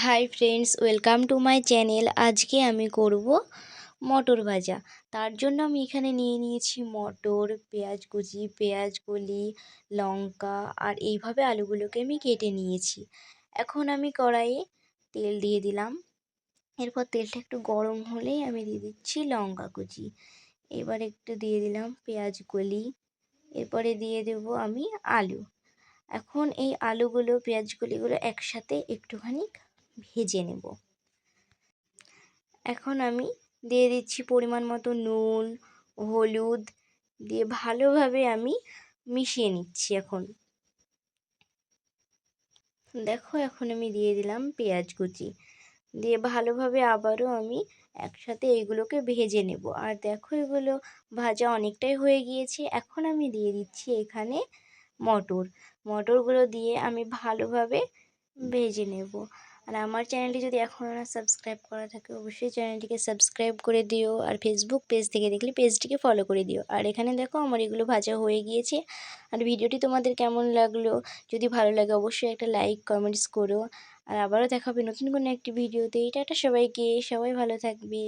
Hi friends, welcome to my channel. আজকে আমি করব মটর ভাজা। তার জন্য আমি এখানে নিয়ে নিয়েছি মটর, পেঁয়াজ কুচি, পেঁয়াজ কলি, লঙ্কা আর এইভাবে আলুগুলোকে আমি কেটে নিয়েছি। এখন আমি কড়াইয়ে তেল দিয়ে দিলাম। এরপর তেলটা একটু গরম হলেই আমি দিয়ে দিচ্ছি লঙ্কা কুচি। এবার একটু দিয়ে দিলাম পেঁয়াজ কলি। এরপরে দিয়ে দেব আমি আলু। এখন এই আলুগুলো পেঁয়াজ কলিগুলো একসাথে একটুখানি ভেজে নেব। এখন আমি দিয়ে দিচ্ছি পরিমাণ মতো নুন, হলুদ দিয়ে ভালোভাবে আমি মিশিয়ে নিচ্ছি। এখন আমি দিয়ে দিলাম পেঁয়াজ কুচি, দিয়ে ভালোভাবে আবারও আমি একসাথে এইগুলোকে ভেজে নেব। আর দেখো, এগুলো ভাজা অনেকটাই হয়ে গিয়েছে। এখন আমি দিয়ে দিচ্ছি এখানে মটরগুলো দিয়ে আমি ভালোভাবে ভেজে নেব। আর আমার চ্যানেলটি যদি এখনও না সাবস্ক্রাইব করা থাকে, অবশ্যই চ্যানেলটিকে সাবস্ক্রাইব করে দিও। আর ফেসবুক পেজ থেকে দেখলে পেজটিকে ফলো করে দিও। আর এখানে দেখো, আমার এগুলো ভাজা হয়ে গিয়েছে। আর ভিডিওটি তোমাদের কেমন লাগলো, যদি ভালো লাগে অবশ্যই একটা লাইক কমেন্টস করো। আর আবারও দেখা হবে নতুন কোনো একটি ভিডিওতে। টাটা সবাইকে, সবাই ভালো থাকবে।